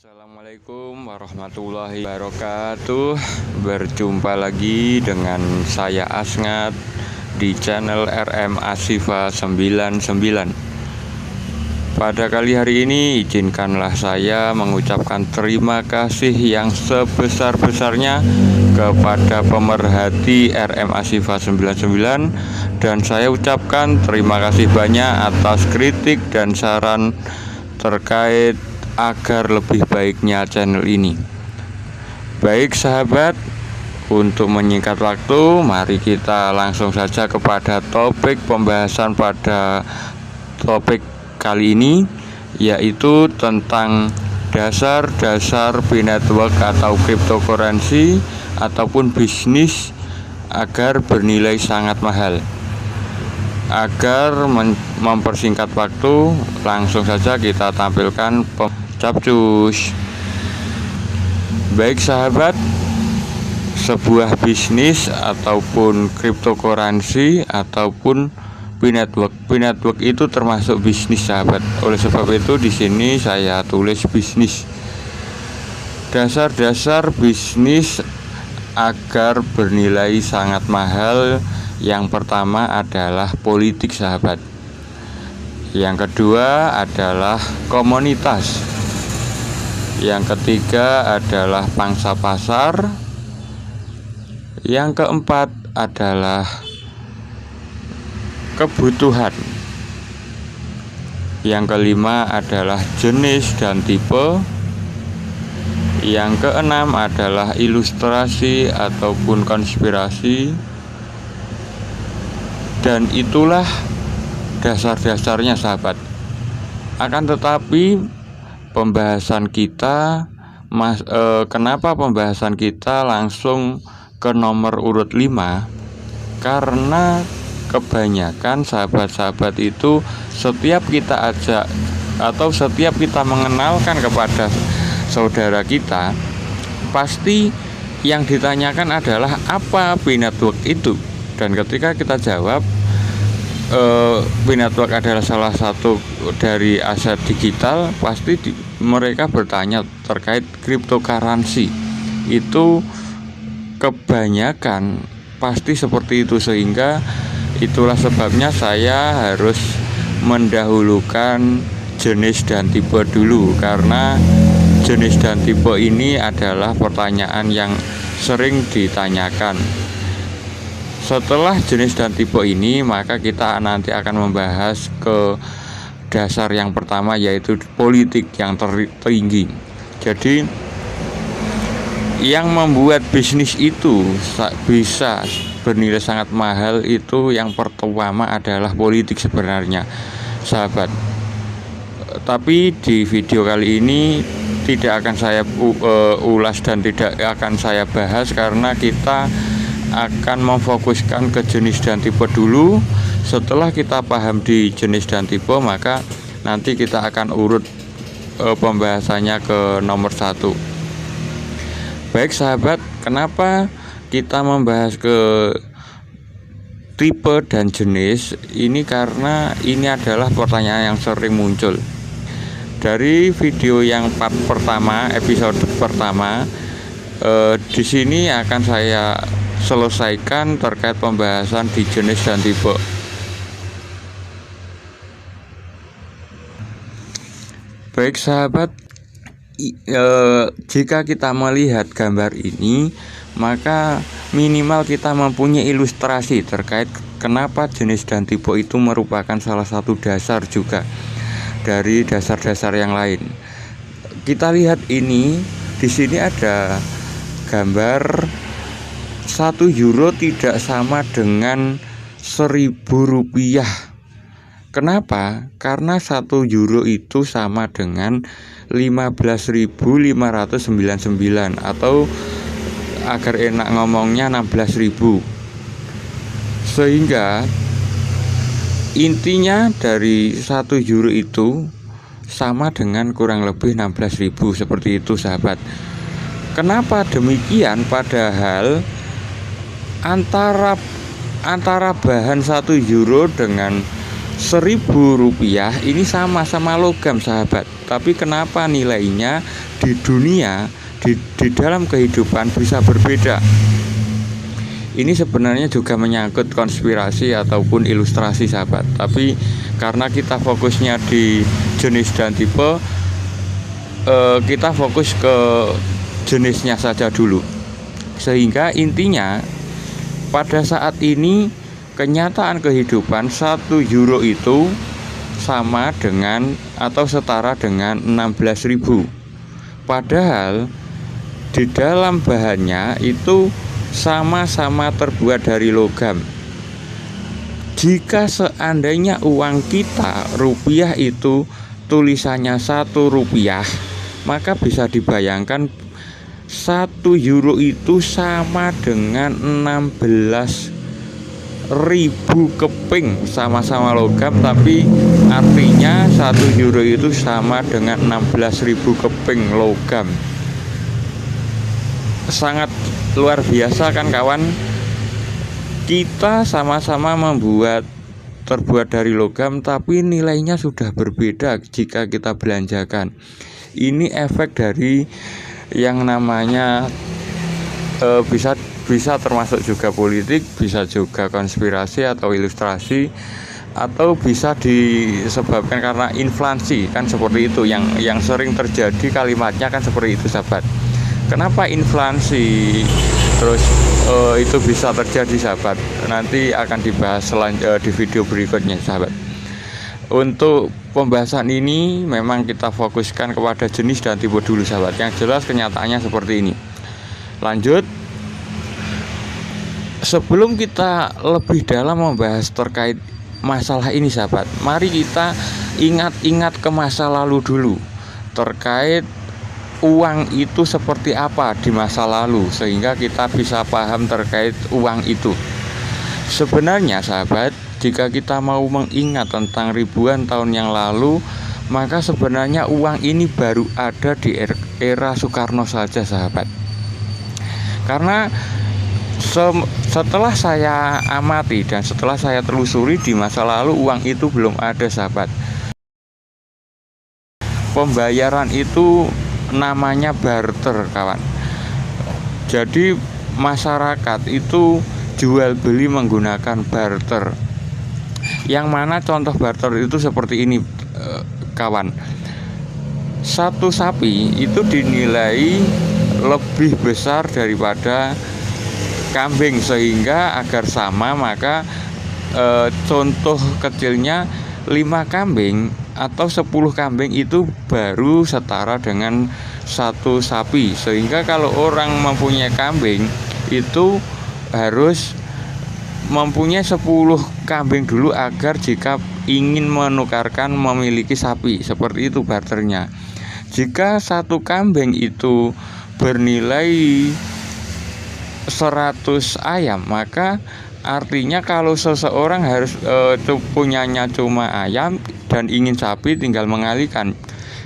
Assalamualaikum warahmatullahi wabarakatuh. Berjumpa lagi dengan saya Asngat di channel RM Asifa 99. Pada kali hari ini izinkanlah saya mengucapkan terima kasih yang sebesar-besarnya kepada pemerhati RM Asifa 99, dan saya ucapkan terima kasih banyak atas kritik dan saran terkait agar lebih baiknya channel ini. Baik sahabat, untuk menyingkat waktu, mari kita langsung saja kepada topik pembahasan pada topik kali ini, yaitu tentang dasar-dasar B-Network atau cryptocurrency ataupun bisnis agar bernilai sangat mahal. Agar mempersingkat waktu, langsung saja kita tampilkan capcus. Baik sahabat, sebuah bisnis ataupun cryptocurrency ataupun B-Network itu termasuk bisnis sahabat. Oleh sebab itu di sini saya tulis bisnis. Dasar-dasar bisnis agar bernilai sangat mahal. Yang pertama adalah politik sahabat. Yang kedua adalah komunitas. Yang ketiga adalah pangsa pasar. Yang keempat adalah kebutuhan. Yang kelima adalah jenis dan tipe. Yang keenam adalah ilustrasi ataupun konspirasi. Dan itulah dasar-dasarnya sahabat. Akan tetapi pembahasan kita kenapa pembahasan kita langsung ke nomor urut 5? Karena kebanyakan sahabat-sahabat itu setiap kita ajak atau setiap kita mengenalkan kepada saudara kita, pasti yang ditanyakan adalah apa B-Network itu. Dan ketika kita jawab B-Network adalah salah satu dari aset digital, pasti mereka bertanya terkait cryptocurrency. Itu kebanyakan pasti seperti itu, sehingga itulah sebabnya saya harus mendahulukan jenis dan tipe dulu, karena jenis dan tipe ini adalah pertanyaan yang sering ditanyakan. Setelah jenis dan tipe ini, maka kita nanti akan membahas ke dasar yang pertama, yaitu politik yang tertinggi. Jadi yang membuat bisnis itu bisa bernilai sangat mahal itu yang pertama adalah politik sebenarnya sahabat. Tapi di video kali ini tidak akan saya ulas dan tidak akan saya bahas, karena kita akan memfokuskan ke jenis dan tipe dulu. Setelah kita paham di jenis dan tipe, maka nanti kita akan urut pembahasannya ke nomor 1. Baik sahabat, kenapa kita membahas ke tipe dan jenis ini? Karena ini adalah pertanyaan yang sering muncul. Dari video yang pertama, episode pertama, di sini akan saya selesaikan terkait pembahasan di jenis dan tipe. Baik sahabat, jika kita melihat gambar ini, maka minimal kita mempunyai ilustrasi terkait kenapa jenis dan tipe itu merupakan salah satu dasar juga dari dasar-dasar yang lain. Kita lihat ini, di sini ada gambar 1 euro tidak sama dengan 1.000 rupiah. Kenapa? Karena 1 euro itu sama dengan 15.599, atau agar enak ngomongnya 16.000. Sehingga intinya dari 1 euro itu sama dengan kurang lebih 16.000, seperti itu sahabat. Kenapa demikian? Padahal antara bahan 1 euro dengan Rp1.000 ini sama-sama logam sahabat, tapi kenapa nilainya di dunia, di dalam kehidupan bisa berbeda? Ini sebenarnya juga menyangkut konspirasi ataupun ilustrasi sahabat, tapi karena kita fokusnya di jenis dan tipe, kita fokus ke jenisnya saja dulu. Sehingga intinya pada saat ini kenyataan kehidupan €1 itu sama dengan atau setara dengan 16.000. Padahal di dalam bahannya itu sama-sama terbuat dari logam. Jika seandainya uang kita rupiah itu tulisannya €1, maka bisa dibayangkan €1 itu sama dengan 16.000 keping, sama-sama logam, tapi artinya €1 itu sama dengan 16.000 keping logam. Sangat luar biasa kan kawan? Kita sama-sama terbuat dari logam, tapi nilainya sudah berbeda jika kita belanjakan. Ini efek dari yang namanya bisa termasuk juga politik, bisa juga konspirasi atau ilustrasi, atau bisa disebabkan karena inflasi, kan seperti itu yang sering terjadi kalimatnya kan seperti itu sahabat. Kenapa inflasi terus itu bisa terjadi sahabat? Nanti akan dibahas di video berikutnya sahabat. Untuk pembahasan ini memang kita fokuskan kepada jenis dan tipe dulu sahabat. Yang jelas kenyataannya seperti ini. Lanjut, sebelum kita lebih dalam membahas terkait masalah ini sahabat, mari kita ingat-ingat ke masa lalu dulu terkait uang itu seperti apa di masa lalu, sehingga kita bisa paham terkait uang itu. Sebenarnya sahabat, jika kita mau mengingat tentang ribuan tahun yang lalu, maka sebenarnya uang ini baru ada di era Soekarno saja sahabat. Karena setelah saya amati dan setelah saya telusuri, di masa lalu uang itu belum ada sahabat. Pembayaran itu namanya barter kawan. Jadi masyarakat itu jual beli menggunakan barter. Yang mana contoh barter itu seperti ini kawan. Satu sapi itu dinilai lebih besar daripada kambing, sehingga agar sama maka contoh kecilnya 5 kambing atau 10 kambing itu baru setara dengan satu sapi. Sehingga kalau orang mempunyai kambing itu harus mempunyai 10 kambing dulu agar jika ingin menukarkan memiliki sapi. Seperti itu barternya. Jika satu kambing itu bernilai 100 ayam, maka artinya kalau seseorang harus punyanya cuma ayam dan ingin sapi, tinggal mengalihkan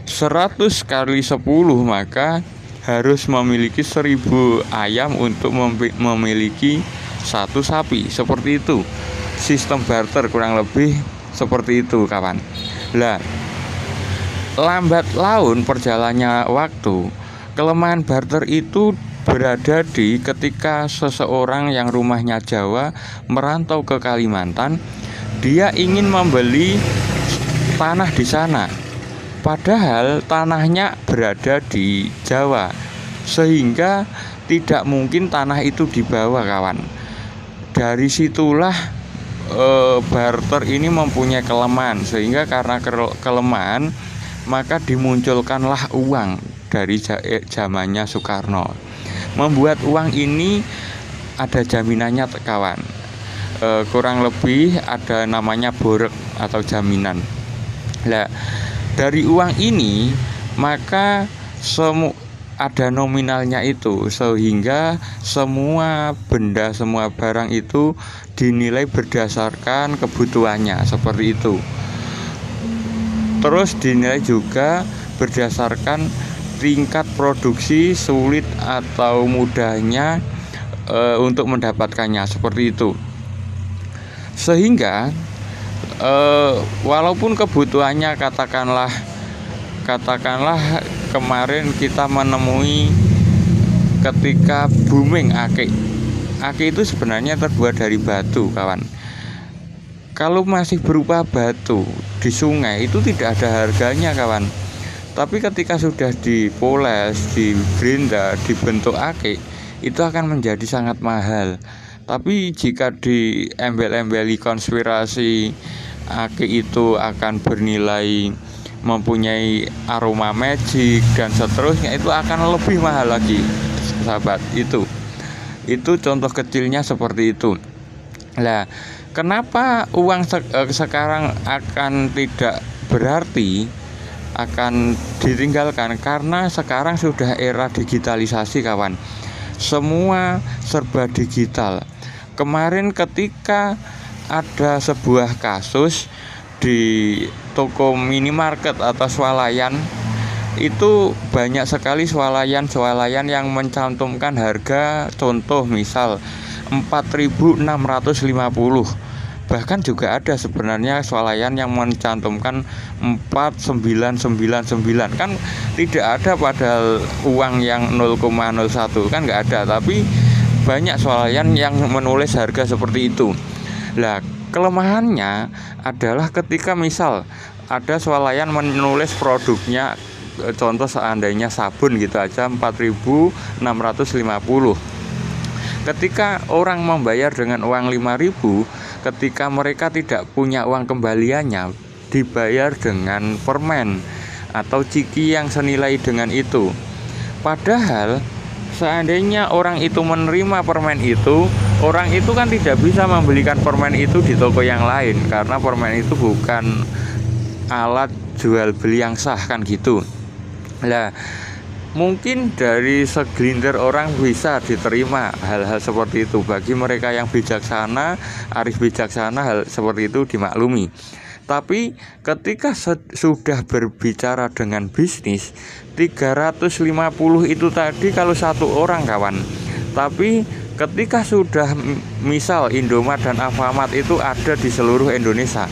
100 kali 10, maka harus memiliki 1000 ayam untuk memiliki satu sapi. Seperti itu sistem barter, kurang lebih seperti itu kawan. Lah, lambat laun perjalannya waktu, kelemahan barter itu berada di ketika seseorang yang rumahnya Jawa merantau ke Kalimantan, dia ingin membeli tanah di sana, padahal tanahnya berada di Jawa, sehingga tidak mungkin tanah itu dibawa kawan. Dari situlah barter ini mempunyai kelemahan, sehingga karena kelemahan maka dimunculkanlah uang dari zamannya Soekarno. Membuat uang ini ada jaminannya kawan, kurang lebih ada namanya borek atau jaminan. Nah, dari uang ini maka ada nominalnya itu, sehingga semua benda, semua barang itu dinilai berdasarkan kebutuhannya, seperti itu. Terus dinilai juga berdasarkan tingkat produksi, sulit atau mudahnya untuk mendapatkannya, seperti itu. Sehingga walaupun kebutuhannya katakanlah kemarin kita menemui ketika booming ake itu sebenarnya terbuat dari batu, kawan. Kalau masih berupa batu di sungai itu tidak ada harganya, kawan. Tapi ketika sudah dipoles, di gerinda, dibentuk ake, itu akan menjadi sangat mahal. Tapi jika diembel-embeli konspirasi ake itu akan bernilai, mempunyai aroma magic dan seterusnya, itu akan lebih mahal lagi, sahabat. Itu contoh kecilnya seperti itu. Nah, kenapa uang sekarang akan tidak berarti, akan ditinggalkan? Karena sekarang sudah era digitalisasi, kawan. Semua serba digital. Kemarin ketika ada sebuah kasus di toko minimarket atau swalayan, itu banyak sekali swalayan yang mencantumkan harga, contoh misal 4.650. Bahkan juga ada sebenarnya swalayan yang mencantumkan 4.999. Kan tidak ada padahal uang yang 0,01, kan nggak ada. Tapi banyak swalayan yang menulis harga seperti itu. Lah, kelemahannya adalah ketika misal ada swalayan menulis produknya, contoh seandainya sabun gitu aja 4.650. Ketika orang membayar dengan uang 5.000, ketika mereka tidak punya uang kembaliannya, dibayar dengan permen atau ciki yang senilai dengan itu. Padahal seandainya orang itu menerima permen itu, orang itu kan tidak bisa membelikan permen itu di toko yang lain, karena permen itu bukan alat jual beli yang sah, kan gitu. Nah, mungkin dari segelintir orang bisa diterima hal-hal seperti itu. Bagi mereka yang bijaksana, arif bijaksana, hal seperti itu dimaklumi. Tapi ketika sudah berbicara dengan bisnis, 350 itu tadi kalau satu orang, kawan. Tapi ketika sudah misal Indomaret dan Alfamart itu ada di seluruh Indonesia,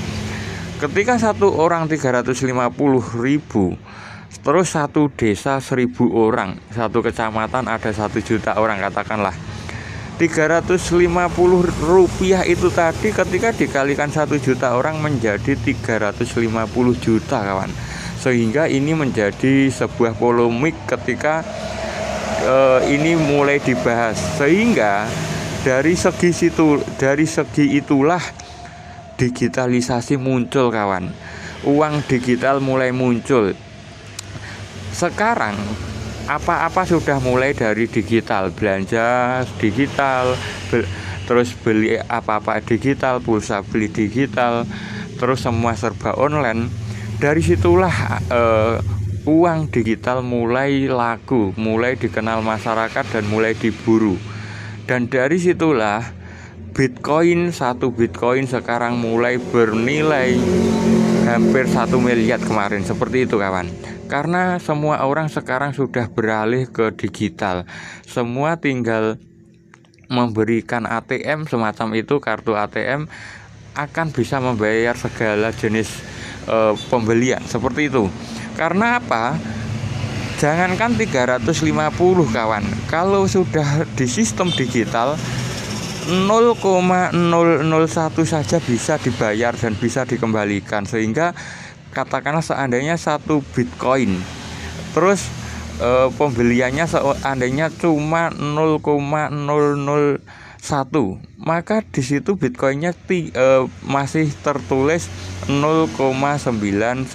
ketika satu orang 350.000, terus satu desa 1.000 orang, satu kecamatan ada 1 juta orang, katakanlah 350 rupiah itu tadi ketika dikalikan 1 juta orang menjadi 350 juta, kawan. Sehingga ini menjadi sebuah polemik ketika ini mulai dibahas. Sehingga dari segi itulah digitalisasi muncul, kawan. Uang digital mulai muncul. Sekarang apa-apa sudah mulai dari digital, belanja digital, terus beli apa-apa digital, pulsa beli digital, terus semua serba online. Dari situlah uang digital mulai laku, mulai dikenal masyarakat dan mulai diburu. Dan dari situlah Bitcoin, 1 Bitcoin sekarang mulai bernilai hampir 1 miliar kemarin, seperti itu, kawan. Karena semua orang sekarang sudah beralih ke digital. Semua tinggal memberikan ATM semacam itu, kartu ATM, akan bisa membayar segala jenis pembelian seperti itu. Karena apa? Jangankan 350, kawan. Kalau sudah di sistem digital 0,001 saja bisa dibayar dan bisa dikembalikan. Sehingga katakanlah seandainya 1 Bitcoin, terus pembeliannya seandainya cuma 0,001, maka di situ Bitcoinnya masih tertulis 0,999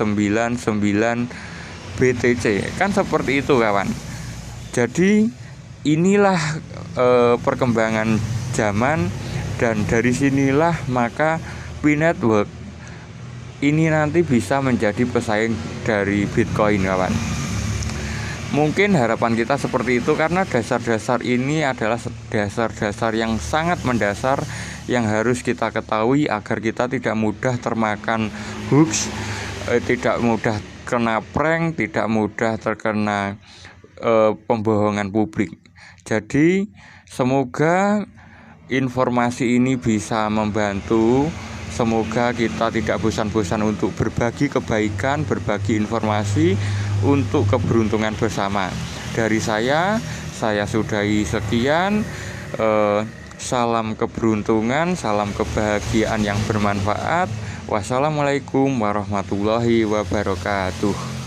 BTC, kan seperti itu, kawan. Jadi inilah perkembangan zaman, dan dari sinilah maka P-Network ini nanti bisa menjadi pesaing dari Bitcoin, kawan. Mungkin harapan kita seperti itu, karena dasar-dasar ini adalah dasar-dasar yang sangat mendasar yang harus kita ketahui agar kita tidak mudah termakan hoax, tidak mudah kena prank, tidak mudah terkena pembohongan publik. Jadi semoga informasi ini bisa membantu, Semoga kita tidak bosan-bosan untuk berbagi kebaikan, berbagi informasi untuk keberuntungan bersama. Dari saya sudahi sekian. Salam keberuntungan, salam kebahagiaan yang bermanfaat. Wassalamualaikum warahmatullahi wabarakatuh.